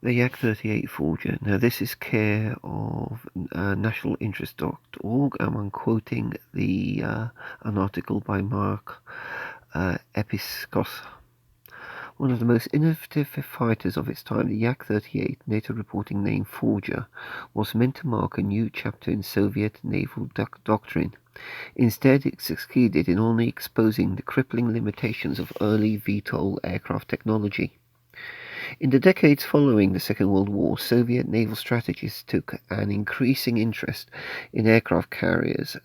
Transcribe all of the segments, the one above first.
The Yak38 forger. Now, this is care of nationalinterest.org. I'm quoting an article by Mark Episkopos. One of the most innovative fighters of its time, the Yak-38, NATO reporting name Forger, was meant to mark a new chapter in Soviet naval doctrine. Instead, it succeeded in only exposing the crippling limitations of early VTOL aircraft technology. In the decades following the Second World War, Soviet naval strategists took an increasing interest in aircraft carriers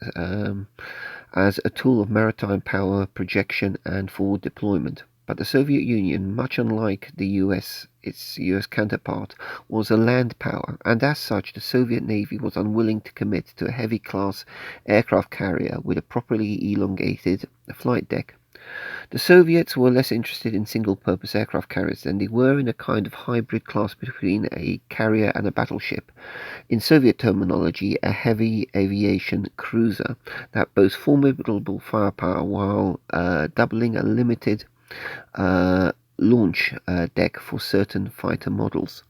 as a tool of maritime power projection and forward deployment. But the Soviet Union, much unlike its US counterpart, was a land power, and as such the Soviet Navy was unwilling to commit to a heavy-class aircraft carrier with a properly elongated flight deck. The Soviets were less interested in single-purpose aircraft carriers than they were in a kind of hybrid class between a carrier and a battleship. In Soviet terminology, a heavy aviation cruiser that boasts formidable firepower while doubling a limited launch deck for certain fighter models.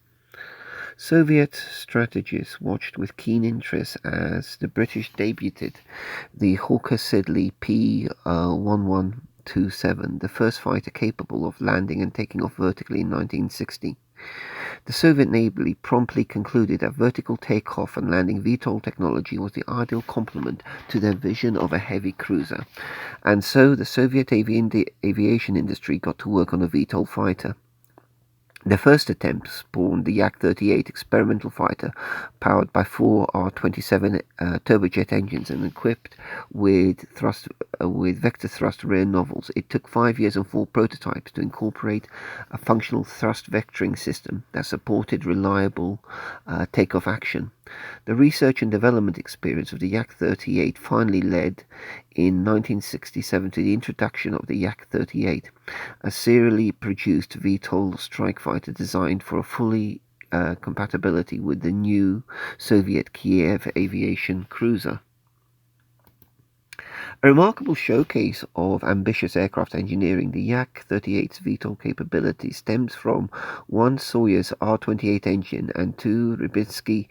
Soviet strategists watched with keen interest as the British debuted the Hawker Siddeley P-1127, the first fighter capable of landing and taking off vertically in 1960. The Soviet Navy promptly concluded that vertical takeoff and landing VTOL technology was the ideal complement to their vision of a heavy cruiser, and so the Soviet aviation industry got to work on a VTOL fighter. The first attempt spawned the Yak-38 experimental fighter, powered by four R-27 turbojet engines and equipped with vector thrust rear novels. It took 5 years and 4 prototypes to incorporate a functional thrust vectoring system that supported reliable takeoff action. The research and development experience of the Yak-38 finally led in 1967 to the introduction of the Yak-38, a serially produced VTOL strike fighter designed for a fully compatibility with the new Soviet Kiev aviation cruiser. A remarkable showcase of ambitious aircraft engineering, the Yak-38's VTOL capability stems from one Soyuz R-28 engine and two Rybitsky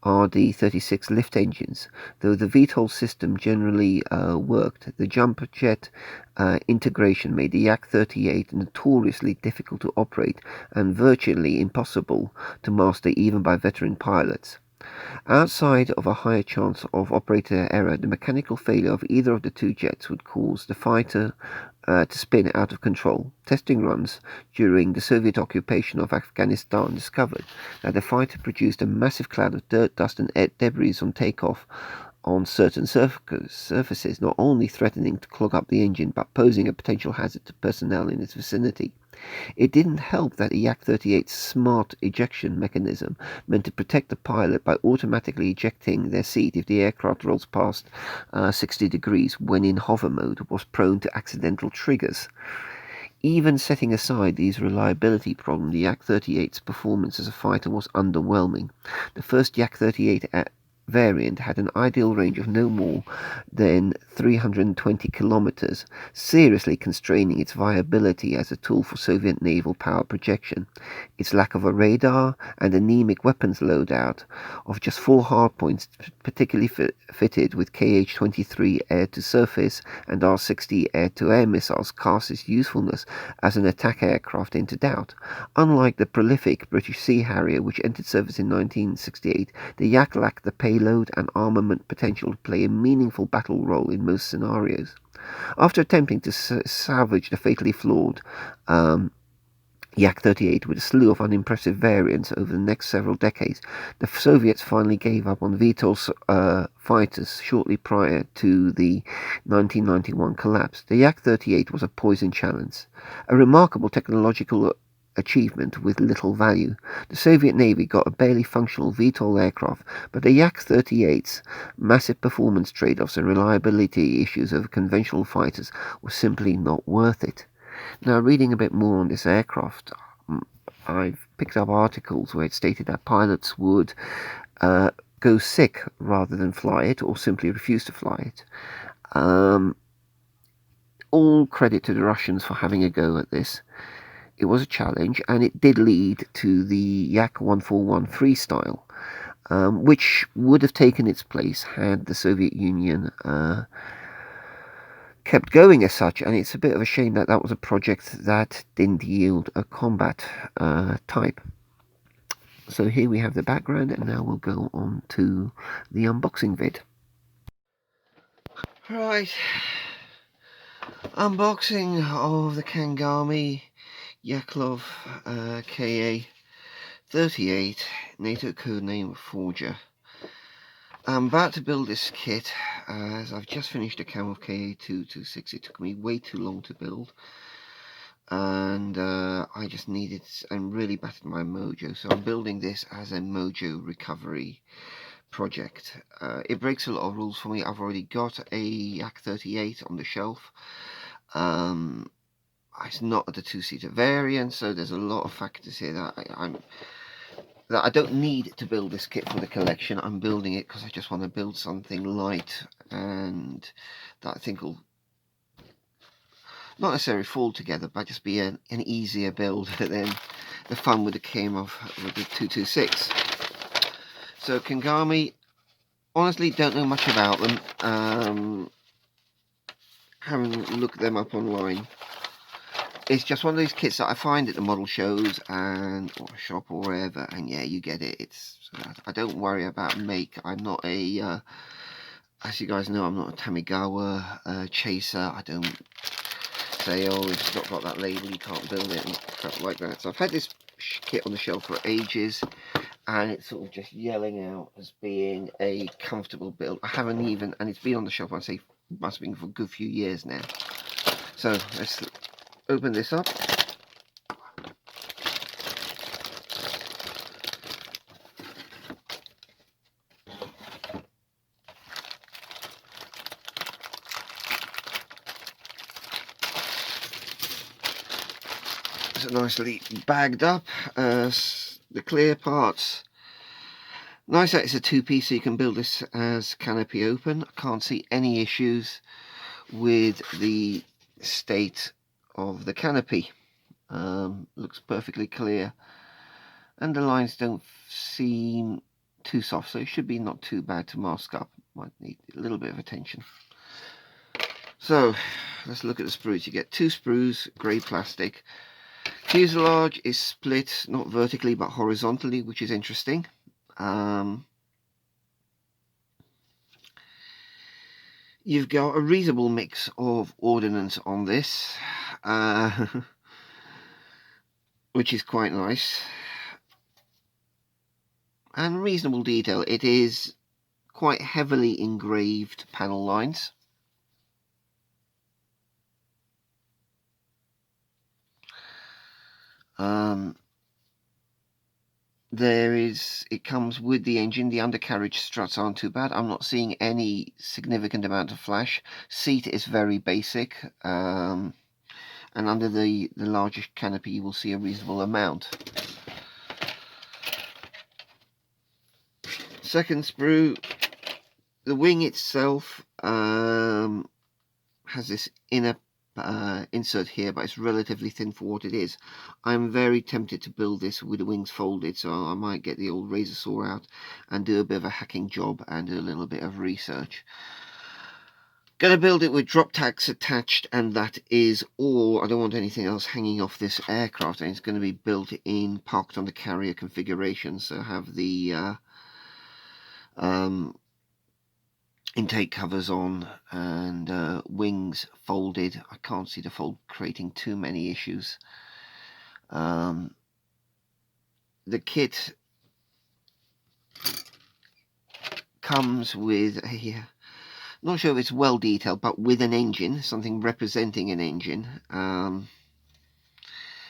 RD-36 lift engines. Though the VTOL system generally worked, the jump jet integration made the Yak-38 notoriously difficult to operate and virtually impossible to master even by veteran pilots. Outside of a higher chance of operator error, the mechanical failure of either of the two jets would cause the fighter to spin out of control. Testing runs during the Soviet occupation of Afghanistan discovered that the fighter produced a massive cloud of dirt, dust, and debris on takeoff on certain surfaces, not only threatening to clog up the engine, but posing a potential hazard to personnel in its vicinity. It didn't help that the Yak-38's smart ejection mechanism meant to protect the pilot by automatically ejecting their seat if the aircraft rolls past 60 degrees when in hover mode, was prone to accidental triggers. Even setting aside these reliability problems, the Yak-38's performance as a fighter was underwhelming. The first Yak-38 variant had an ideal range of no more than 320 kilometers, seriously constraining its viability as a tool for Soviet naval power projection. Its lack of a radar and anemic weapons loadout of just 4 hardpoints, particularly fitted with Kh-23 air-to-surface and R-60 air-to-air missiles, cast its usefulness as an attack aircraft into doubt. Unlike the prolific British Sea Harrier, which entered service in 1968, the Yak lacked the payload and armament potential to play a meaningful battle role in most scenarios. After attempting to salvage the fatally flawed Yak-38 with a slew of unimpressive variants over the next several decades, the Soviets finally gave up on VTOL fighters shortly prior to the 1991 collapse. The Yak-38 was a poison challenge, a remarkable technological achievement with little value. The Soviet Navy got a barely functional VTOL aircraft, but the Yak-38's massive performance trade-offs and reliability issues over conventional fighters were simply not worth it. Now, reading a bit more on this aircraft, I've picked up articles where it stated that pilots would go sick rather than fly it, or simply refuse to fly it. All credit to the Russians for having a go at this. it was a challenge, and it did lead to the Yak 141 freestyle, which would have taken its place had the Soviet Union kept going as such. And it's a bit of a shame that that was a project that didn't yield a combat type. So here we have the background, and now we'll go on to the unboxing vid. Right, unboxing of the Kangnam Yak38, NATO codename Forger. I'm about to build this kit, as I've just finished a cam of KA226. It took me way too long to build, and I just needed and really battered my mojo, so I'm building this as a mojo recovery project. It breaks a lot of rules for me. I've already got a Yak38 on the shelf. It's not the two-seater variant, so there's a lot of factors here that I don't need to build this kit for the collection. I'm building it because I just want to build something light and that I think will not necessarily fall together, but just be an easier build than the fun would have came off with the 226. So Kangnam, honestly don't know much about them. Haven't looked them up online. It's just one of those kits that I find at the model shows and or shop or wherever, and yeah, you get it. It's I don't worry about make. I'm not a as you guys know, I'm not a Tamigawa chaser. I don't say, oh, it's not got that label, you can't build it and crap like that. So I've had this kit on the shelf for ages, and it's sort of just yelling out as being a comfortable build. I haven't even, and it's been on the shelf, I'd say, must have been for a good few years now. So let's open this up. It's nicely bagged up. The clear parts. Nice that it's a two-piece, so you can build this as canopy open. I can't see any issues with the state of the canopy. Looks perfectly clear, and the lines don't seem too soft, so it should be not too bad to mask up. Might need a little bit of attention. So let's look at the sprues. You get two sprues, grey plastic. Fuselage is split not vertically but horizontally, which is interesting. You've got a reasonable mix of ordnance on this, which is quite nice, and reasonable detail. It is quite heavily engraved panel lines. It comes with the engine. The undercarriage struts aren't too bad. I'm not seeing any significant amount of flash. Seat is very basic, and under the larger canopy you will see a reasonable amount. Second sprue, the wing itself has this inner insert here, but it's relatively thin for what it is. I'm very tempted to build this with the wings folded, so I might get the old razor saw out and do a bit of a hacking job and do a little bit of research. Gonna build it with drop tacks attached, and that is all. I don't want anything else hanging off this aircraft, and it's going to be built in parked on the carrier configuration, so have the intake covers on and wings folded. I can't see the fold creating too many issues. The kit comes with a, not sure if it's well detailed, but with an engine, something representing an engine,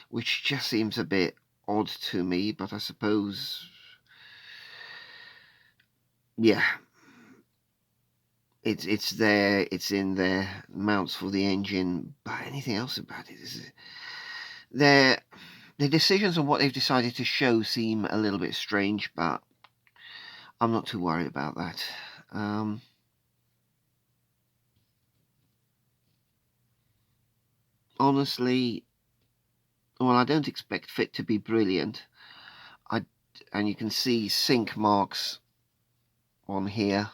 which just seems a bit odd to me, but I suppose, yeah, it's there, it's in there, mounts for the engine, but anything else about it is the decisions on what they've decided to show seem a little bit strange, but I'm not too worried about that. Honestly, well, I don't expect fit to be brilliant. And you can see sink marks on here.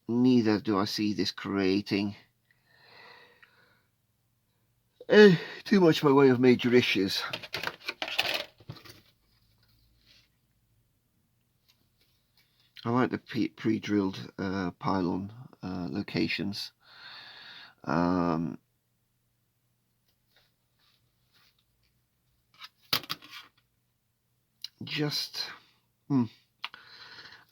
Neither do I see this creating too much by way of major issues. I like the pre-drilled pylon locations.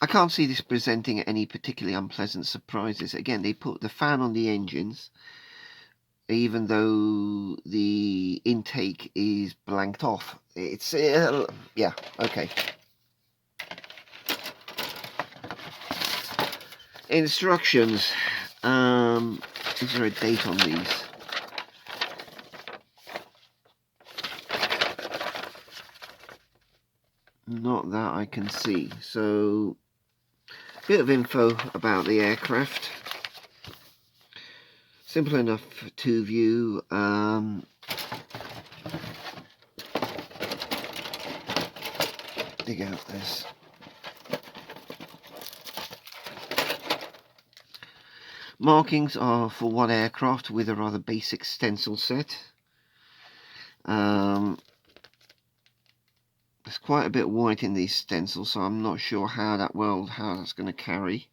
I can't see this presenting any particularly unpleasant surprises. Again, they put the fan on the engines, even though the intake is blanked off. It's yeah, okay. Instructions. Is there a date on these? Not that I can see. So, bit of info about the aircraft. Simple enough to view. Dig out this. Markings are for one aircraft with a rather basic stencil set. There's quite a bit white in these stencils, so I'm not sure how that's going to carry.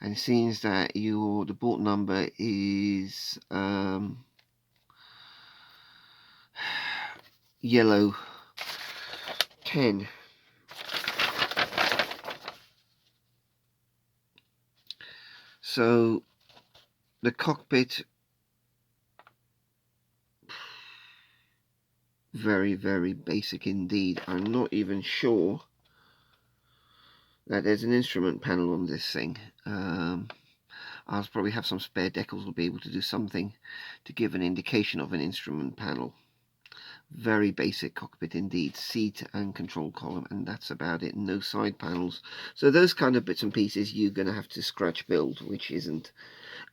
And it seems that the board number is yellow 10. So the cockpit, very, very basic indeed. I'm not even sure that there's an instrument panel on this thing. I'll probably have some spare decals will be able to do something to give an indication of an instrument panel. Very basic cockpit indeed. Seat and control column, and that's about it. No side panels. So those kind of bits and pieces you're going to have to scratch build, which isn't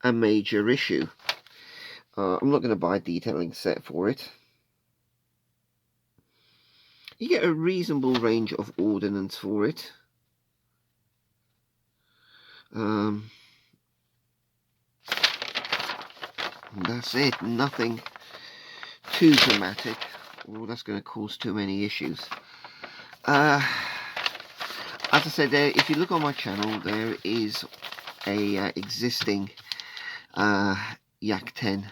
a major issue. I'm not going to buy a detailing set for it. You get a reasonable range of ordnance for it. That's it. Nothing too dramatic. Oh, that's going to cause too many issues. As I said, if you look on my channel, there is a existing Yak 10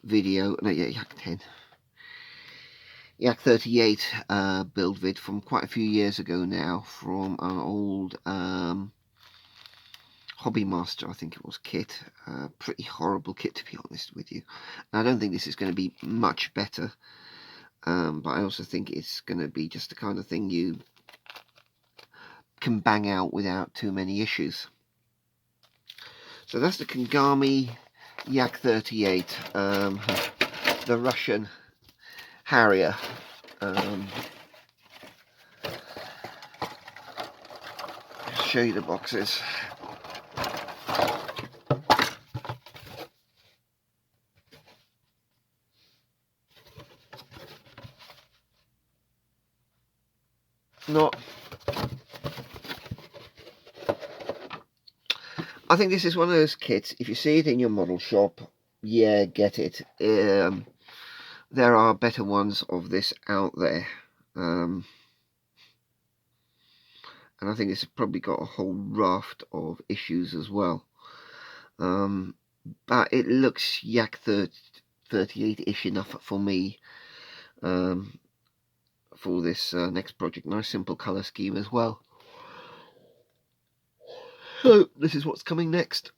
video. No, yeah, Yak 10. Yak38 build vid from quite a few years ago now, from an old Hobby Master, I think it was, kit. Pretty horrible kit, to be honest with you. And I don't think this is going to be much better, but I also think it's going to be just the kind of thing you can bang out without too many issues. So that's the Kangnam Yak38, the Russian Harrier. Show you the boxes. I think this is one of those kits, if you see it in your model shop, yeah, get it. There are better ones of this out there. And I think it's probably got a whole raft of issues as well. But it looks Yak 38-ish enough for me for this next project. Nice simple colour scheme as well. So this is what's coming next.